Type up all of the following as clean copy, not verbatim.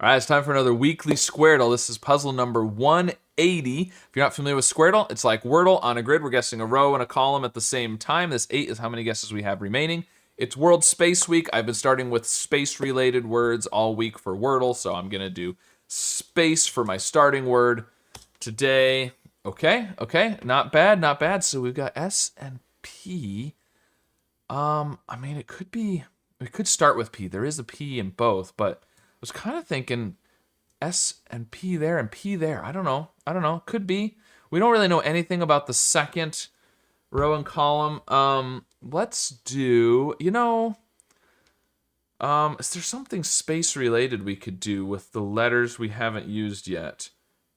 All right, it's time for another weekly Squardle. This is puzzle number 180. If you're not familiar with Squardle, it's like Wordle on a grid. We're guessing a row and a column at the same time. This 8 is how many guesses we have remaining. It's World Space Week. I've been starting with space-related words all week for Wordle, so I'm going to do space for my starting word today. Okay, not bad, not bad. So we've got S and P. I mean, it could start with P. There is a P in both, but I was kind of thinking S and P there and P there. I don't know. Could be. We don't really know anything about the second row and column. Let's do, is there something space related we could do with the letters we haven't used yet?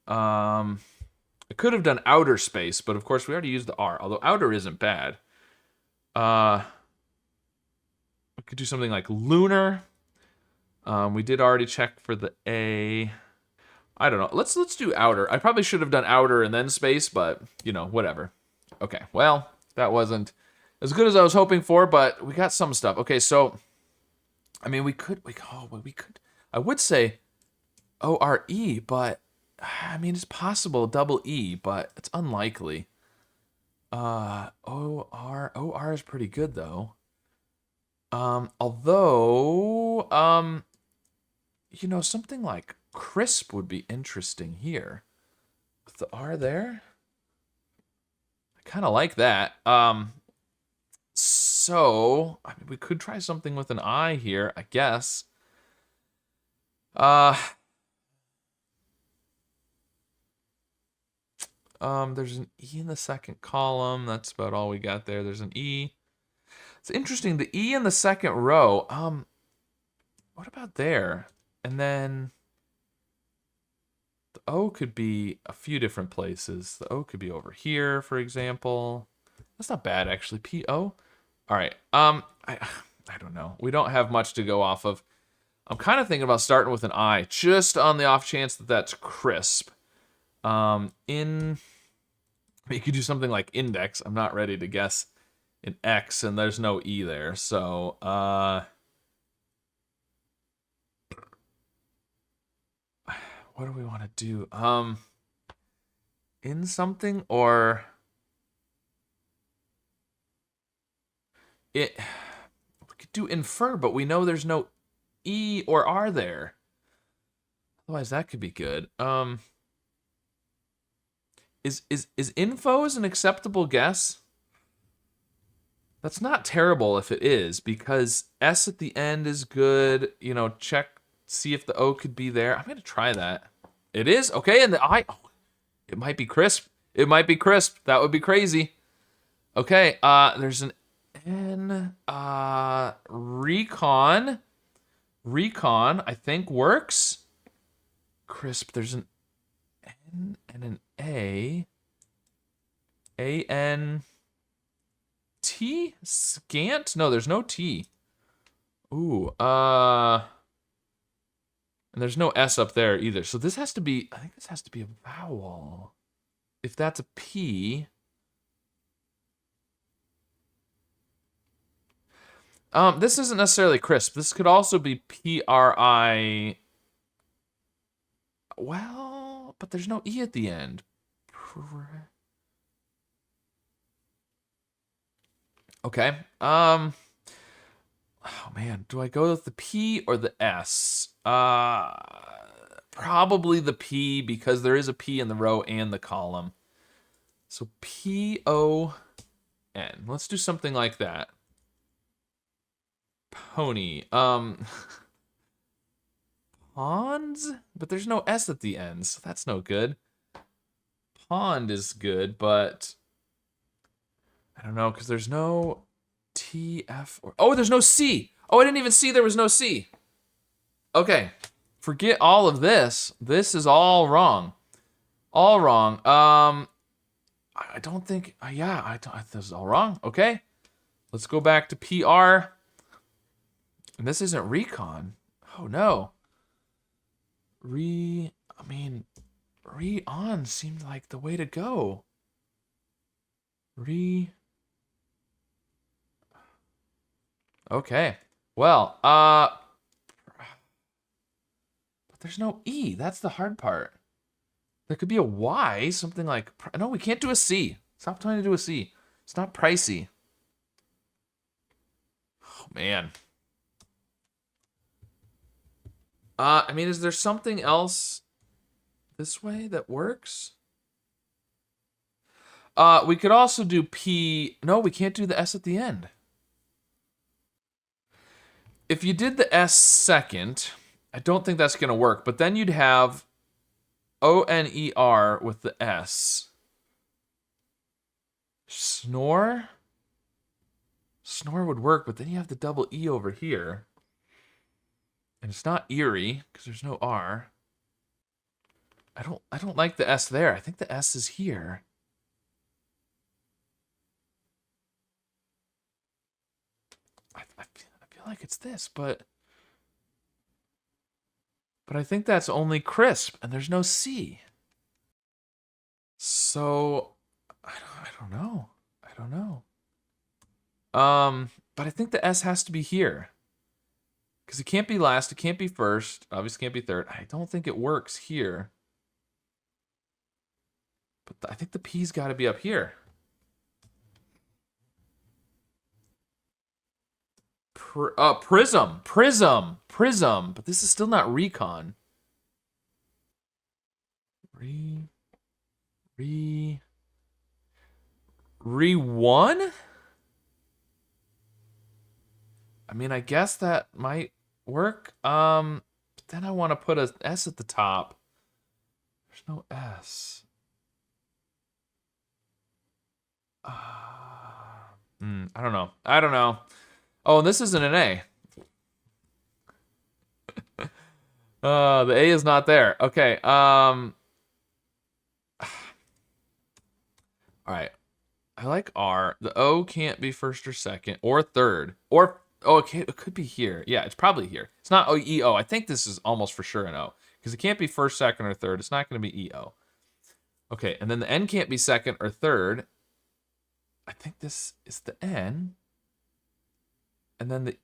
I could have done outer space, but of course we already used the R, although outer isn't bad. We could do something like lunar. We did already check for the A. I don't know. Let's do outer. I probably should have done outer and then space, but whatever. Okay. Well, that wasn't as good as I was hoping for, but we got some stuff. Okay, so I mean, we could. I would say ORE, but I mean, it's possible double E, but it's unlikely. OR is pretty good though. Although, something like crisp would be interesting here. With the R there? I kind of like that. So, I mean, we could try something with an I here, I guess. There's an E in the second column. That's about all we got there. There's an E. It's interesting, the E in the second row. What about there? And then the O could be a few different places. The O could be over here, for example. That's not bad, actually. P-O? All right. I don't know. We don't have much to go off of. I'm kind of thinking about starting with an I, just on the off chance that that's crisp. You could do something like index. I'm not ready to guess an X, and there's no E there. So, what do we want to do? In something or it? We could do infer, but we know there's no E or R there. Otherwise, that could be good. Is infos an acceptable guess? That's not terrible if it is, because S at the end is good. Check, see if the O could be there. I'm going to try that. It is? Okay, and the I, it might be crisp. It might be crisp. That would be crazy. Okay, there's an N, recon. Recon, I think, works. Crisp, there's an N and an A. A-N... T? Scant? No, there's no T. Ooh, and there's no S up there either. So this has to be, I think this has to be a vowel. If that's a P. This isn't necessarily crisp. This could also be P-R-I. Well, but there's no E at the end. Okay. Oh man, do I go with the P or the S? Probably the P, because there is a P in the row and the column. So P-O-N. Let's do something like that. Pony. Ponds? But there's no S at the end, so that's no good. Pond is good, but I don't know, because there's no T, F, or... Oh, there's no C! Oh, I didn't even see there was no C. Okay. Forget all of this. This is all wrong. All wrong. I don't think... this is all wrong. Okay. Let's go back to PR. And this isn't recon. Oh, no. Re-on seemed like the way to go. Okay. Well, but there's no E. That's the hard part. There could be a Y, something like... No, we can't do a C. Stop trying to do a C. It's not pricey. Oh, man. I mean, is there something else this way that works? We could also do P... No, we can't do the S at the end. If you did the S second, I don't think that's going to work. But then you'd have O-N-E-R with the S. Snore? Snore would work, but then you have the double E over here. And it's not eerie, because there's no R. I don't like the S there. I think the S is here. I feel like it's this, but I think that's only crisp, and there's no C. So I don't know. I don't know. But I think the S has to be here. Because it can't be last, it can't be first, obviously can't be third. I don't think it works here. But I think the P's got to be up here. Prism. But this is still not recon. Re1? I mean, I guess that might work. But then I want to put a S at the top. There's no S. I don't know. I don't know. Oh, and this isn't an A. The A is not there. Okay. All right. I like R. The O can't be first or second or third or okay. It could be here. Yeah, it's probably here. It's not O E O. I think this is almost for sure an O because it can't be first, second, or third. It's not going to be E O. Okay, and then the N can't be second or third. I think this is the N. And then the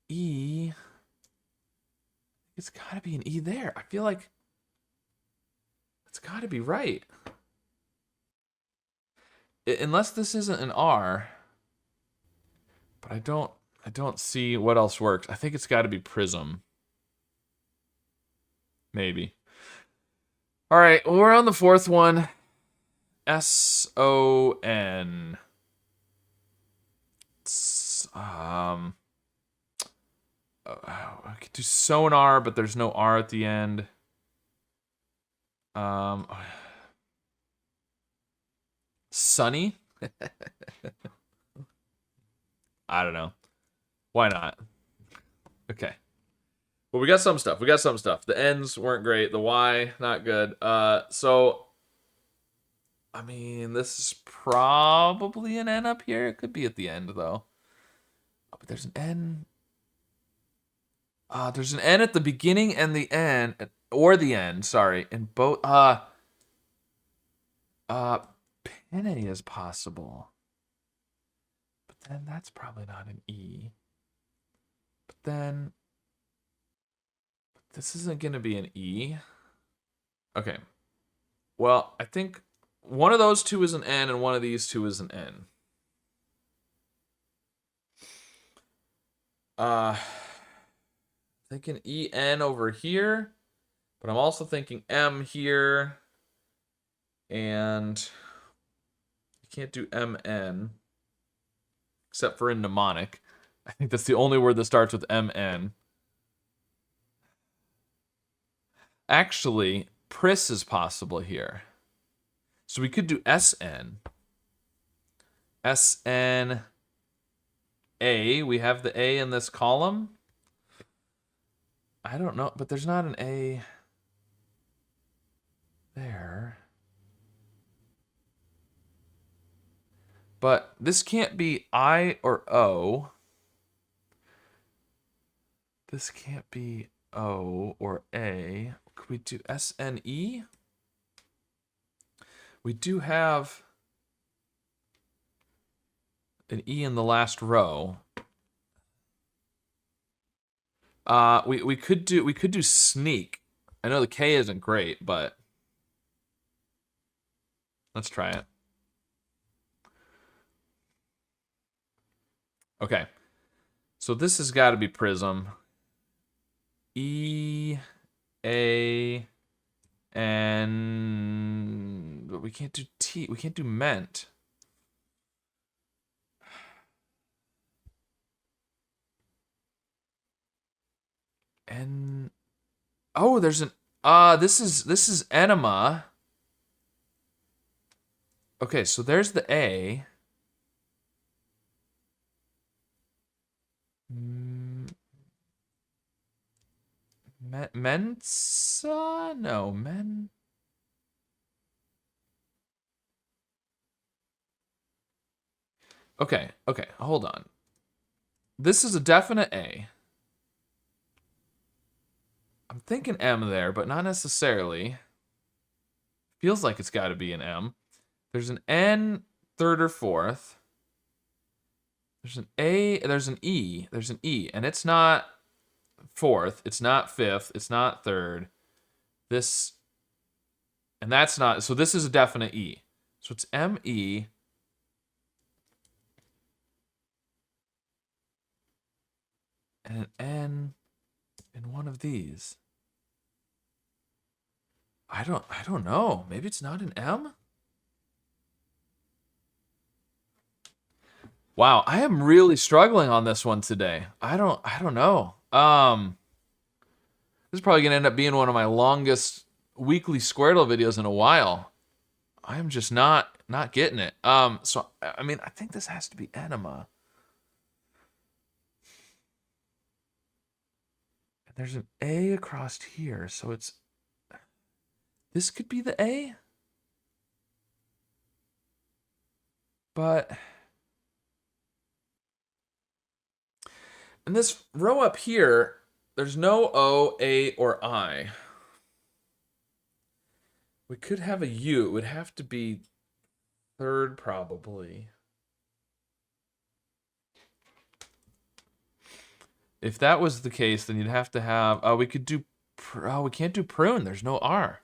E. It's got to be an E there. I feel like it's got to be right. Unless this isn't an R. But I don't see what else works. I think it's got to be prism. Maybe. All right, well, we're on the fourth one. S-O-N. I could do sonar, but there's no R at the end. Sunny? I don't know. Why not? Okay. Well, we got some stuff. The N's weren't great. The Y, not good. So, I mean, this is probably an N up here. It could be at the end, though. Oh, but there's an N. There's an N at the beginning and the end, or the end, sorry. And both, Penny is possible. But then that's probably not an E. But then, this isn't going to be an E. Okay. Well, I think one of those two is an N and one of these two is an N. Thinking EN over here, but I'm also thinking M here, and you can't do MN, except for in mnemonic. I think that's the only word that starts with MN. Actually, Pris is possible here. So we could do SN. SN A. We have the A in this column. I don't know, but there's not an A there. But this can't be I or O. This can't be O or A. Could we do SNE? We do have an E in the last row. We could do sneak. I know the K isn't great, but let's try it. Okay. So this has got to be prism. E A N, but we can't do T. We can't do ment. N. Oh, there's an. This is enema. Okay, so there's the A. Mensa? No, men. Okay, hold on. This is a definite A. I'm thinking M there, but not necessarily. Feels like it's got to be an M. There's an N, third or fourth. There's an A, there's an E, and it's not fourth, it's not fifth, it's not third. This, and that's not, so this is a definite E. So it's M-E. And an N in one of these. I don't know. Maybe it's not an M? Wow, I am really struggling on this one today. I don't know. This is probably gonna end up being one of my longest weekly Squirtle videos in a while. I am just not getting it. So I mean, I think this has to be enema. And there's an A across here, so it's this could be the A. But in this row up here, there's no O, A, or I. We could have a U. It would have to be third, probably. If that was the case, then you'd have to have. We could do. We can't do prune. There's no R.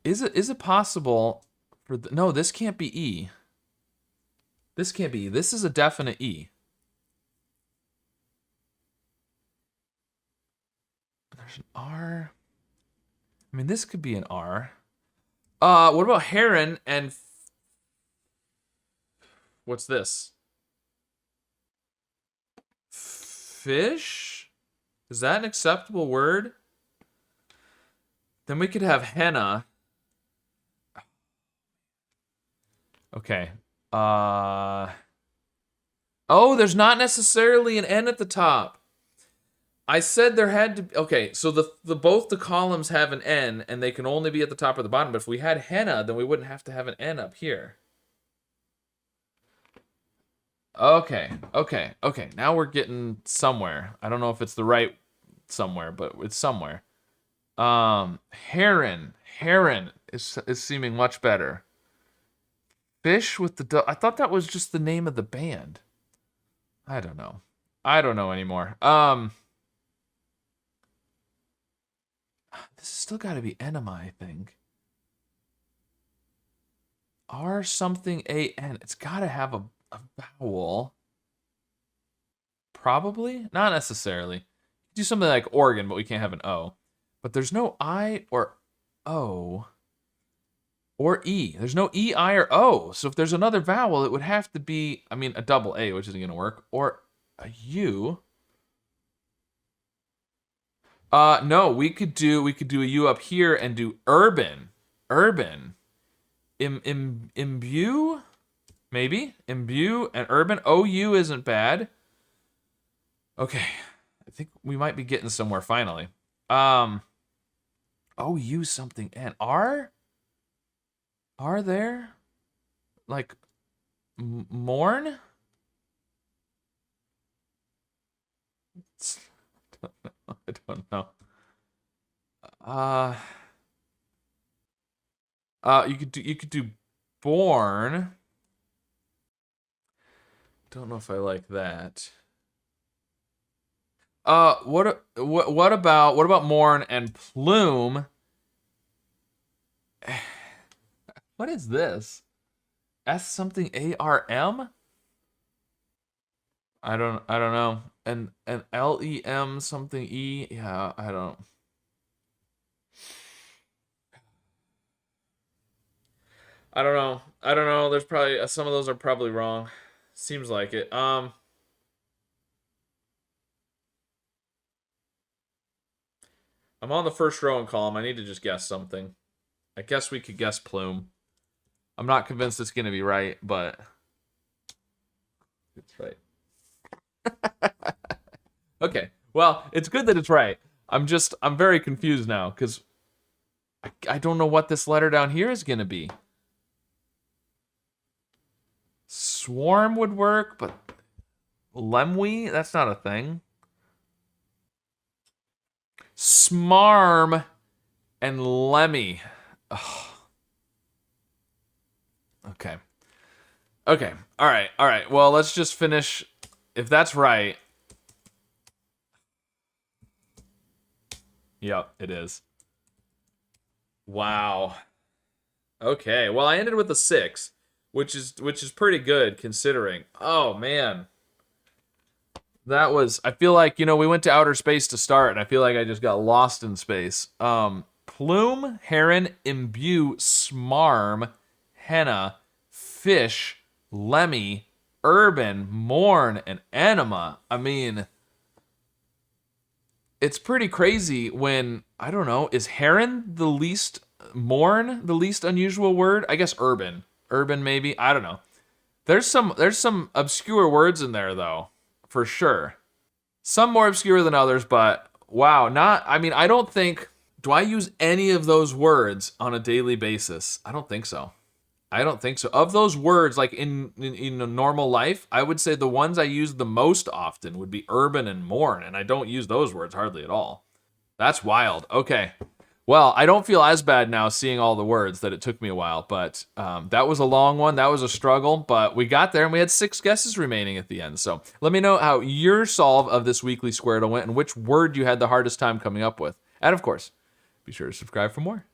Is it possible for no? This can't be E. This can't be E. This is a definite E. There's an R. I mean, this could be an R. What about heron and what's this? Fish? Is that an acceptable word? Then we could have henna. Okay. Oh, there's not necessarily an N at the top. I said there had to be, okay, so the both the columns have an N and they can only be at the top or the bottom, but if we had henna, then we wouldn't have to have an N up here. Okay. Now we're getting somewhere. I don't know if it's the right somewhere, but it's somewhere. Heron is seeming much better. Fish with the I thought that was just the name of the band. I don't know. I don't know anymore. This has still got to be enema, I think. R something A-N. It's got to have a vowel. Probably? Not necessarily. Do something like organ, but we can't have an O. But there's no I or O or E. There's no E, I, or O. So if there's another vowel, it would have to be, I mean, a double A, which isn't going to work, or a U. No, we could do a U up here and do urban. Imbue? Maybe? Imbue and urban. OU isn't bad. Okay. I think we might be getting somewhere finally. OU something and R? R there? Like mourn? I don't know. You could do born. Don't know if I like that. What about mourn and plume? What is this? S something ARM? I don't know. And LEM something E. Yeah, I don't know. I don't know. There's probably some of those are probably wrong. Seems like it. I'm on the first row and column. I need to just guess something. I guess we could guess plume. I'm not convinced it's gonna be right, but it's right. Okay. Well, it's good that it's right. I'm very confused now because I don't know what this letter down here is gonna be. Swarm would work, but Lemwe? That's not a thing. Smarm and Lemmy. Ugh. Okay. Okay. All right. All right. Well, let's just finish. If that's right. Yep, it is. Wow. Okay. Well, I ended with a 6, which is pretty good considering. Oh man. That was I feel like, we went to outer space to start and I feel like I just got lost in space. Plume, heron, imbue, smarm, henna, fish, lemmy, urban, mourn, and anima. I mean, it's pretty crazy when, I don't know, is heron the least, mourn the least unusual word? I guess urban. Urban maybe, I don't know. There's some obscure words in there though, for sure. Some more obscure than others, but wow, I don't think, do I use any of those words on a daily basis? I don't think so. I don't think so. Of those words, like in a normal life, I would say the ones I use the most often would be urban and mourn, and I don't use those words hardly at all. That's wild. Okay. Well, I don't feel as bad now seeing all the words that it took me a while, but that was a long one. That was a struggle, but we got there and we had 6 guesses remaining at the end. So let me know how your solve of this weekly Squardle went and which word you had the hardest time coming up with. And of course, be sure to subscribe for more.